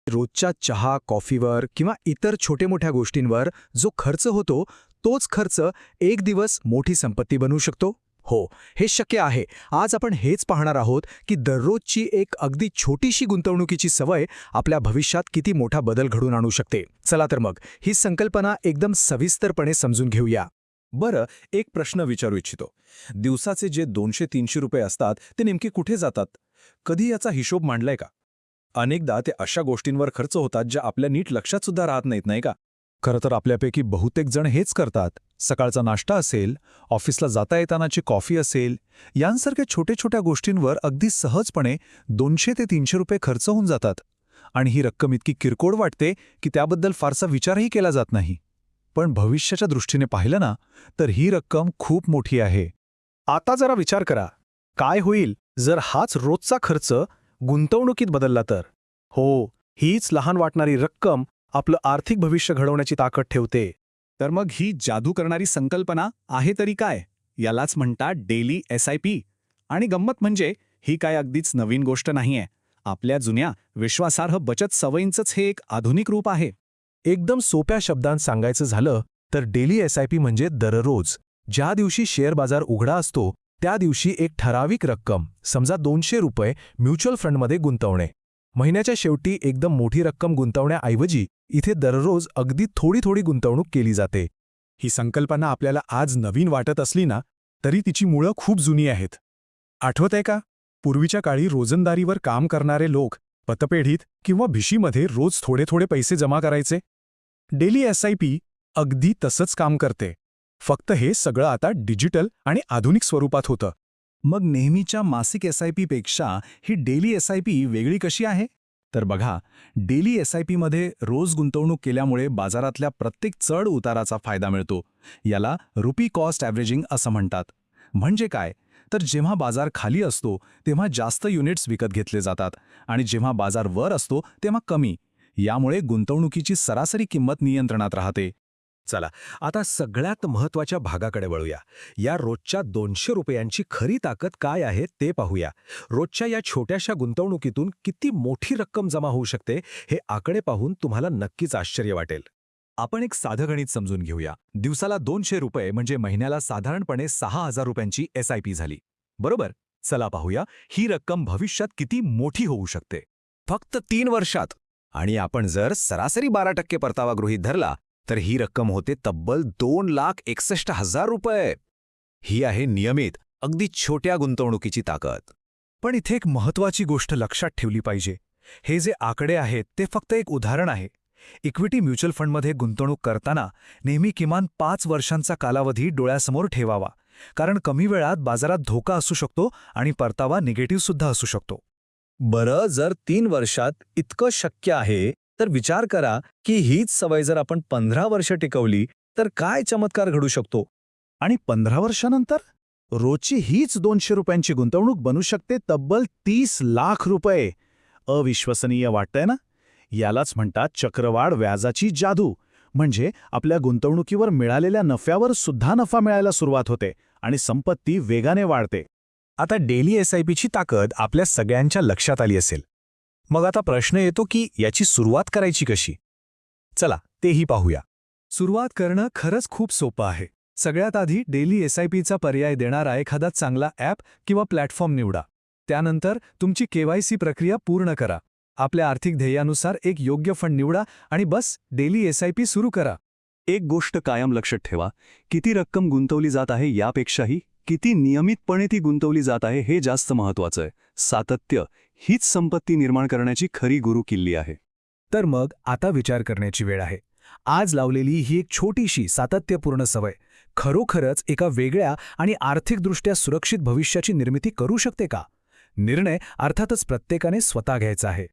रोजच्या चहा, कॉफीवर किंवा इतर छोट्या-मोठ्या गोष्टींवर जो खर्च होतो, तोच खर्च एक दिवस मोठी संपत्ती बनवू शकतो? हो, हे शक्य आहे. आज आपण हेच पाहणार आहोत की दररोजची एक अगदी छोटीशी गुंतवणुकीची सवय आपल्या भविष्यात किती मोठा बदल घडवून आणू शकते. चला तर मग, ही संकल्पना एकदम सविस्तरपणे समजून घेऊया. बरं, एक प्रश्न विचारू इच्छितो. दिवसाचे जे 200-300 रुपये असतात ते नेमके कुठे जातात? कधी याचा हिशोब मांडलाय का? अनेकदा ते अशा गोष्टींवर खर्च होतात ज्या आपल्या नीट लक्षात सुद्धा राहत नाहीत, नाही का? खरं तर आपल्यापैकी बहुतेक जण हेच करतात. सकाळचा नाश्ता असेल, ऑफिसला जाता येतानाची कॉफी असेल, यांसारख्या छोट्या-छोट्या गोष्टींवर अगदी सहजपणे 200 ते 300 रुपये खर्च होऊन जातात. आणि ही रक्कम इतकी किरकोळ वाटते की त्याबद्दल फारसा विचारही केला जात नाही. पण भविष्याच्या दृष्टीने पाहिलं ना, तर ही रक्कम खूप मोठी आहे. आता जरा विचार करा, काय होईल जर हाच रोजचा खर्च गुंतवणुकीत बदलला तर? हो, हीच लहान वाटणारी रक्कम आपलं आर्थिक भविष्य घडवण्याची ताकद ठेवते. तर मग ही जादू करणारी संकल्पना आहे तरी काय? यालाच म्हणतात डेली SIP. आणि गंमत म्हणजे ही काय अगदीच नवीन गोष्ट नाहीये. आपल्या जुन्या विश्वासार्ह बचत सवयींचंच हे एक आधुनिक रूप आहे. एकदम सोप्या शब्दांत सांगायचं झालं तर डेली SIP म्हणजे दररोज, ज्या दिवशी शेअर बाजार उघडा असतो, त्या दिवशी एक ठराविक रक्कम, समजा 200 रुपये म्युच्युअल फंडमध्ये गुंतवणे. महिन्याच्या शेवटी एकदम मोठी रक्कम गुंतवण्याऐवजी इथे दररोज अगदी थोडी गुंतवणूक केली जाते. ही संकल्पना आपल्याला आज नवीन वाटत असली ना, तरी तिची मुळं खूप जुनी आहेत. आठवतंय का? पूर्वीच्या काळी रोजंदारीवर काम करणारे लोक पतपेढीत किंवा भिशीमध्ये रोज थोडे पैसे जमा करायचे. डेली SIP अगदी तसंच काम करते. फक्त हे सगळं आता डिजिटल आणि आधुनिक स्वरूपात होतं. मग नेहमीच्या मासिक SIP पेक्षा ही डेली SIP वेगळी कशी आहे? तर बघा, डेली SIP मध्ये रोज गुंतवणूक केल्यामुळे बाजारातल्या प्रत्येक चढ उताराचा फायदा मिळतो. याला रुपी कॉस्ट ॲव्हरेजिंग असं म्हणतात. म्हणजे काय? तर जेव्हा बाजार खाली असतो तेव्हा जास्त युनिट्स विकत घेतले जातात आणि जेव्हा बाजार वर असतो तेव्हा कमी. यामुळे गुंतवणुकीची सरासरी किंमत नियंत्रणात राहते. चला, आता सगळ्यात महत्त्वाच्या भागाकडे वळूया. या रोजच्या 200 रुपयांची खरी ताकद काय आहे ते पाहूया. रोजच्या या छोट्याशा गुंतवणुकीतून किती मोठी रक्कम जमा होऊ शकते, हे आकडे पाहून तुम्हाला नक्कीच आश्चर्य वाटेल. आपण एक साधं गणित समजून घेऊया. दिवसाला 200 रुपये म्हणजे महिन्याला साधारणपणे 6,000 रुपयांची SIP झाली. बरोबर? चला पाहूया ही रक्कम भविष्यात किती मोठी होऊ शकते. फक्त 3 वर्षात. आणि आपण जर सरासरी 12% परतावा गृहीत धरला, तर ही रक्कम होते तब्बल 2,61,000 रुपये. ही आहे नियमित, अगदी छोट्या गुंतवणुकीची ताकद. पण इथे एक महत्त्वाची गोष्ट लक्षात ठेवली पाहिजे. हे जे आकडे आहेत ते फक्त एक उदाहरण आहे. इक्विटी म्युच्युअल फंडमध्ये गुंतवणूक करताना नेहमी किमान 5 वर्षांचा कालावधी डोळ्यासमोर ठेवावा. कारण कमी वेळात बाजारात धोका असू शकतो आणि परतावा निगेटिव्ह सुद्धा असू शकतो. बरं, जर 3 वर्षात इतकं शक्य आहे, तर विचार करा की हीच सवय जर आपण 15 वर्ष टिकवली तर काय चमत्कार घडू शकतो. आणि 15 वर्षानंतर रोजची हीच 200 रुपयांची गुंतवणूक बनू शकते तब्बल 30 लाख रुपये. अविश्वसनीय वाटतंय ना? यालाच म्हणतात चक्रवाढ व्याजाची जादू. म्हणजे आपल्या गुंतवणुकीवर मिळालेल्या नफ्यावर सुद्धा नफा मिळायला सुरुवात होते आणि संपत्ती वेगाने वाढते. आता डेली SIPची ताकद आपल्या सगळ्यांच्या लक्षात आली असेल. मग आता प्रश्न येतो की याची सुरुवात करायची कशी? चला, तेही पाहूया. सुरुवात करणं खरंच खूप सोपं आहे. सगळ्यात आधी डेली SIPचा पर्याय देणारा एखादा चांगला ॲप किंवा प्लॅटफॉर्म निवडा. त्यानंतर तुमची KYC प्रक्रिया पूर्ण करा. आपल्या आर्थिक ध्येयानुसार एक योग्य फंड निवडा आणि बस डेली SIP सुरू करा. एक गोष्ट कायम लक्षात ठेवा, किती रक्कम गुंतवली जात आहे यापेक्षाही किती नियमितपणे ती गुंतवली जात आहे हे जास्त महत्त्वाचं आहे. सातत्य हीच संपत्ती निर्माण करण्याची खरी गुरुकिल्ली आहे. तर मग आता विचार करण्याची वेळ आहे. आज लावलेली ही एक छोटीशी सातत्यपूर्ण सवय खरोखरच एका वेगळ्या आणि आर्थिकदृष्ट्या सुरक्षित भविष्याची निर्मिती करू शकते का? निर्णय अर्थातच प्रत्येकाने स्वतः घ्यायचा आहे.